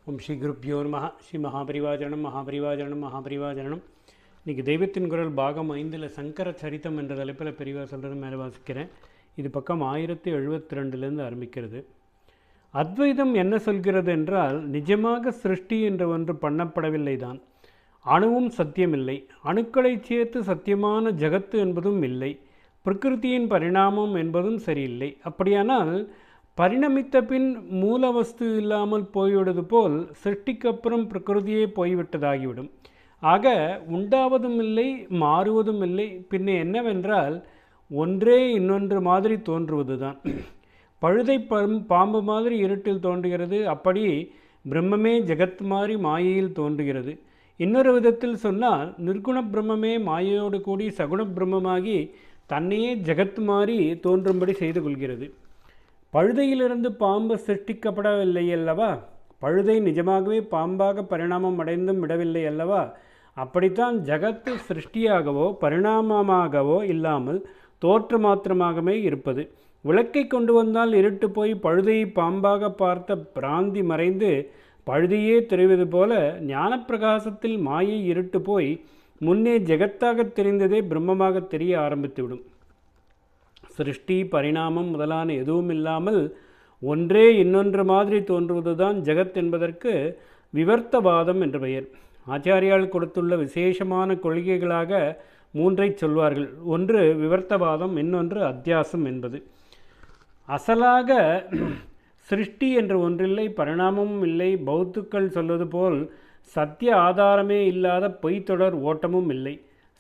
ஓம் ஸ்ரீ குருப்யோ நமஹ. ஸ்ரீ மகாபரிவாஜனம் மகாபரிவாஜனம் மகாபரிவாஜனம். இன்றைக்கி தெய்வத்தின் குரல் பாகம் 5 சங்கர சரித்தம் என்ற தலைப்பில் பெரியவா சொல்கிறது மேலே வாசிக்கிறேன். இது பக்கம் 1072 ஆரம்பிக்கிறது. அத்வைதம் என்ன சொல்கிறது என்றால், நிஜமாக சிருஷ்டி என்ற ஒன்று பண்ணப்படவில்லை தான். அணுவும் சத்தியமில்லை, அணுக்களை சேர்த்து சத்தியமான ஜகத்து என்பதும் இல்லை, பிரகிருதியின் பரிணாமம் என்பதும் சரியில்லை. அப்படியானால் பரிணமித்த பின் மூல வஸ்து இல்லாமல் போய்விடுவது போல் சிருஷ்டிக்கப்புறம் பிரகிருதியே போய்விட்டதாகிவிடும். ஆக உண்டாவதும் இல்லை, மாறுவதும் இல்லை. பின்னே என்னவென்றால் ஒன்றே இன்னொன்று மாதிரி தோன்றுவது தான். பழுதை பாம்பு மாதிரி இருட்டில் தோன்றுகிறது, அப்படி பிரம்மமே ஜெகத் மாதிரி மாயையில் தோன்றுகிறது. இன்னொரு விதத்தில் சொன்னால், நிர்குண பிரம்மமே மாயையோடு கூடி சகுண பிரம்மமாகி தன்னையே ஜெகத் மாதிரி தோன்றும்படி செய்து கொள்கிறது. பழுதையிலிருந்து பாம்பு சிருஷ்டிக்கப்படவில்லை அல்லவா? பழுதை நிஜமாகவே பாம்பாக பரிணாமம் அடைந்தும் விடவில்லை அல்லவா? அப்படித்தான் ஜகத்து சிருஷ்டியாகவோ பரிணாமமாகவோ இல்லாமல் தோற்று மாத்திரமாகவே இருப்பது. விளக்கை கொண்டு வந்தால் இருட்டு போய் பழுதையை பாம்பாக பார்த்த பிராந்தி மறைந்து பழுதையே தெரிவது போல ஞானப்பிரகாசத்தில் மாயை இருட்டு போய் முன்னே ஜெகத்தாக தெரிந்ததே பிரம்மமாக தெரிய ஆரம்பித்துவிடும். சிருஷ்டி பரிணாமம் முதலான எதுவும் இல்லாமல் ஒன்றே இன்னொன்று மாதிரி தோன்றுவது தான் ஜெகத் என்பதற்கு விவர்த்தவாதம் என்று பெயர். ஆச்சாரியால் கொடுத்துள்ள விசேஷமான கொள்கைகளாக 3 சொல்வார்கள். ஒன்று விவர்த்தவாதம், இன்னொன்று அத்தியாசம் என்பது. அசலாக சிருஷ்டி என்று ஒன்றில்லை, பரிணாமமும் இல்லை. பௌத்துக்கள் சொல்வது போல் சத்திய ஆதாரமே இல்லாத பொய்த்தொடர் ஓட்டமும் இல்லை.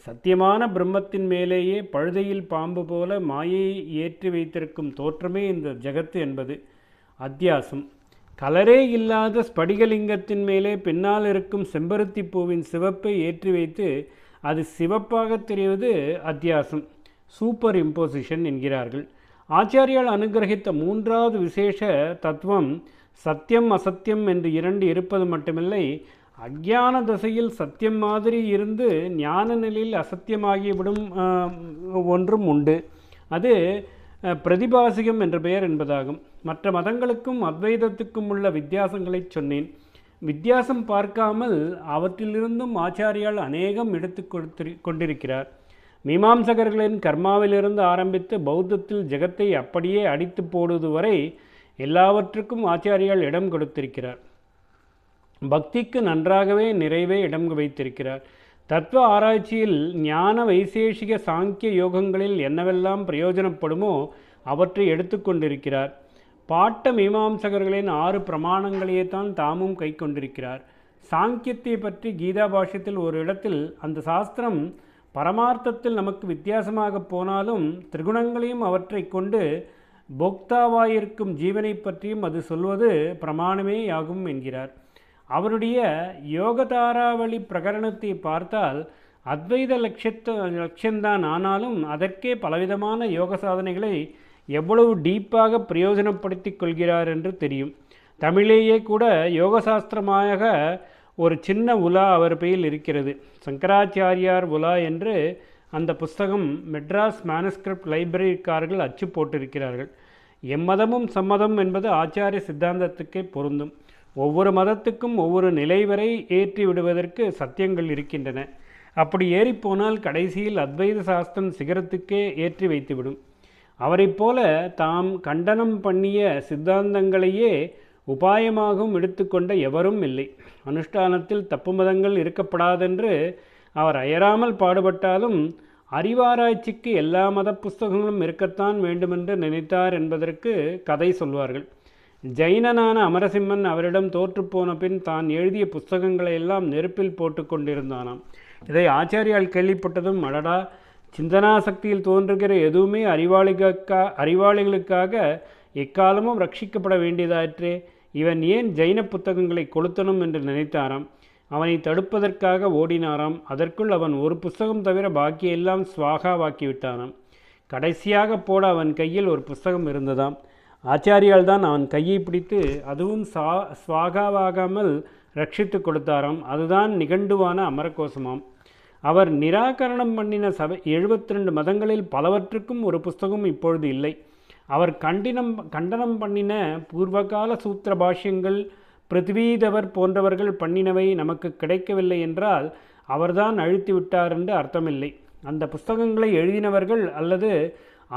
சத்தியமான பிரம்மத்தின் மேலேயே பழுதையில் பாம்பு போல மாயையை ஏற்றி வைத்திருக்கும் தோற்றமே இந்த ஜகத்து என்பது அத்தியாசம். கலரே இல்லாத ஸ்படிகலிங்கத்தின் மேலே பின்னால் இருக்கும் செம்பருத்தி பூவின் சிவப்பை ஏற்றி வைத்து அது சிவப்பாக தெரிவது அத்தியாசம், சூப்பர் இம்போசிஷன் என்கிறார்கள். ஆச்சாரியால் அனுகிரகித்த 3வது விசேஷ தத்துவம் சத்தியம் அசத்தியம் என்று 2 இருப்பது மட்டுமில்லை, அஞ்ஞான தசையில் சத்தியம் மாதிரி இருந்து ஞான நிலையில் அசத்தியமாகிவிடும் ஒன்றும் உண்டு. அது பிரதிபாசிகம் என்ற பெயர் என்பதாகும். மற்ற மதங்களுக்கும் அத்வைதத்துக்கும் உள்ள வித்தியாசங்களை சொன்னேன். வித்தியாசம் பார்க்காமல் அவற்றிலிருந்தும் ஆச்சாரியால் அநேகம் எடுத்து கொண்டிருக்கிறார். மீமாம்சகர்களின் கர்மாவிலிருந்து ஆரம்பித்து பௌத்தத்தில் ஜெகத்தை அப்படியே அடித்து போடுவது வரை எல்லாவற்றுக்கும் ஆச்சாரியால் இடம் கொடுத்திருக்கிறார். பக்திக்கு நன்றாகவே நிறைவே இடம் வைத்திருக்கிறார். தத்துவ ஆராய்ச்சியில் ஞான வைசேஷிக சாங்கிய யோகங்களில் என்னவெல்லாம் பிரயோஜனப்படுமோ அவற்றை எடுத்துக்கொண்டிருக்கிறார். பாட்ட மீமாம்சகர்களின் 6 பிரமாணங்களையே தான் தாமும் கை கொண்டிருக்கிறார். சாங்கியத்தை பற்றி கீதா பாஷ்யத்தில் ஒரு இடத்தில், அந்த சாஸ்திரம் பரமார்த்தத்தில் நமக்கு வித்தியாசமாக போனாலும் திரிகுணங்களையும் அவற்றை கொண்டு போக்தாவாயிருக்கும் ஜீவனை பற்றியும் அது சொல்வது பிரமாணமே ஆகும் என்கிறார். அவருடைய யோகதாராவளி பிரகரணத்தை பார்த்தால் அத்வைத லட்சியம்தான், ஆனாலும் அதற்கே பலவிதமான யோக சாதனைகளை எவ்வளவு டீப்பாக பிரயோஜனப்படுத்தி கொள்கிறார் என்று தெரியும். தமிழேயே கூட யோகசாஸ்திரமாக ஒரு சின்ன உலா அவர் பெயில் இருக்கிறது. சங்கராச்சாரியார் உலா என்று அந்த புஸ்தகம் மெட்ராஸ் மேனுஸ்கிரிப்ட் லைப்ரரிக்காரர்கள் அச்சு போட்டிருக்கிறார்கள். எம்மதமும் சம்மதம் என்பது ஆச்சாரிய சித்தாந்தத்துக்கே பொருந்தும். ஒவ்வொரு மதத்துக்கும் ஒவ்வொரு நிலை வரை ஏற்றி விடுவதற்கு சத்தியங்கள் இருக்கின்றன. அப்படி ஏறிப்போனால் கடைசியில் அத்வைத சாஸ்திரம் சிகரத்துக்கே ஏற்றி வைத்துவிடும். அவரைப் போல தாம் கண்டனம் பண்ணிய சித்தாந்தங்களையே உபாயமாகவும் எடுத்துக்கொண்ட எவரும் இல்லை. அனுஷ்டானத்தில் தப்பு மதங்கள் இருக்கப்படாதென்று அவர் அயராமல் பாடுபட்டாலும் அறிவாராய்ச்சிக்கு எல்லா மத புஸ்தகங்களும் இருக்கத்தான் வேண்டுமென்று நினைத்தார் என்பதற்கு கதை சொல்வார்கள். ஜைனனான அமரசிம்மன் அவரிடம் தோற்றுப்போன பின் தான் எழுதிய புஸ்தகங்களை எல்லாம் நெருப்பில் போட்டு கொண்டிருந்தானாம். இதை ஆச்சாரியால் கேள்விப்பட்டதும், அடடா, சிந்தனாசக்தியில் தோன்றுகிற எதுவுமே அறிவாளிகளுக்காக எக்காலமும் ரட்சிக்கப்பட வேண்டியதாயிற்றே, இவன் ஏன் ஜைன புத்தகங்களை கொளுத்தணும் என்று நினைத்தாராம். அவனை தடுப்பதற்காக ஓடினாராம். அதற்குள் அவன் ஒரு புஸ்தகம் தவிர பாக்கியெல்லாம் ஸ்வாகாவாக்கிவிட்டானாம். கடைசியாக போட அவன் கையில் ஒரு புஸ்தகம் இருந்ததாம். ஆச்சாரியால் தான் அவன் கையை பிடித்து அதுவும் ஸ்வாகாவாகாமல் ரட்சித்து கொடுத்தாராம். அதுதான் நிகண்டுவான அமரகோசமாம். அவர் நிராகரணம் பண்ணின 72 மதங்களில் பலவற்றுக்கும் ஒரு புஸ்தகம் இப்பொழுது இல்லை. அவர் கண்டனம் பண்ணின பூர்வகால சூத்திர பாஷ்யங்கள் பிருத்திவீதவர் போன்றவர்கள் பண்ணினவை நமக்கு கிடைக்கவில்லை என்றால் அவர்தான் அழித்து விட்டார் என்று அர்த்தமில்லை. அந்த புஸ்தகங்களை எழுதினவர்கள் அல்லது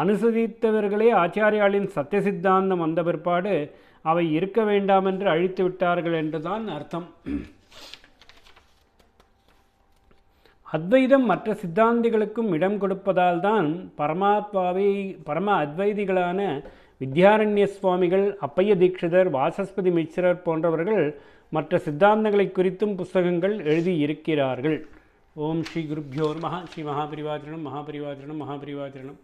அனுசரித்தவர்களே ஆச்சாரியாளின் சத்திய சித்தாந்தம் வந்த பிற்பாடு அவை இருக்க வேண்டாம் என்று அழித்து விட்டார்கள் என்றுதான் அர்த்தம். அத்வைதம் மற்ற சித்தாந்திகளுக்கும் இடம் கொடுப்பதால் தான் பரம அத்வைதிகளான வித்யாரண்ய சுவாமிகள், அப்பைய தீட்சிதர், வாசஸ்பதி மிஸ்ரர் போன்றவர்கள் மற்ற சித்தாந்தங்களை குறித்தும் புஸ்தகங்கள் எழுதியிருக்கிறார்கள். ஓம் ஸ்ரீ குருப்யோ நமஹ. ஸ்ரீ மகாபரிவாஜனம் மகாபரிவாஜனம் மகாபரிவாஜனம்.